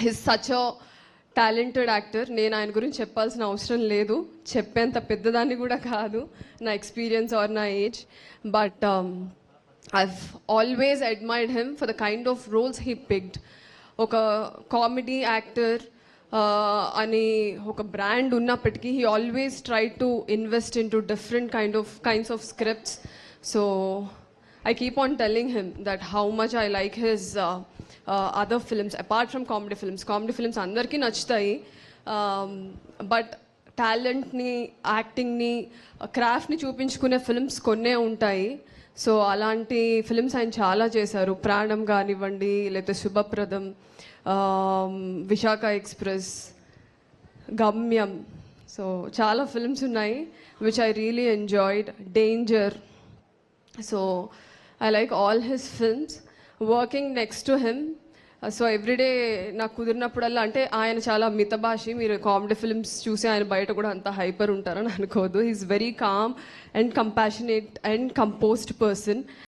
His such a talented actor. నేను ఆయన గురించి చెప్పాల్సిన అవసరం లేదు, చెప్పేంత పెద్దదాన్ని కూడా కాదు నా ఎక్స్పీరియన్స్ ఆర్ నా age. But I've always admired him for the kind of roles he picked. ఒక కామెడీ యాక్టర్ అని ఒక బ్రాండ్ ఉన్నప్పటికీ he always tried to invest into different kinds of scripts. So I keep on telling him that how much I like his other films apart from comedy films. Comedy films అందరికీ నచ్చుతాయి, but టాలెంట్ని, యాక్టింగ్ని, క్రాఫ్ట్ని చూపించుకునే films కొన్నే ఉంటాయి. So అలాంటి films ఆయన చాలా చేశారు. ప్రాణం కానివ్వండి, లేకపోతే శుభప్రదం, విశాఖ ఎక్స్ప్రెస్, గమ్యం. సో చాలా ఫిల్మ్స్ ఉన్నాయి which I really enjoyed. Danger. So I like all his films. Working next to him, so everyday నాకు కుదిరినప్పుడల్లా, అంటే ఆయన చాలా మితభాషి, మీరు కామెడీ ఫిల్మ్స్ చూసి ఆయన బయట కూడా అంత హైపర్ ఉంటారని అనుకోవద్దు. He is very calm and compassionate and composed person.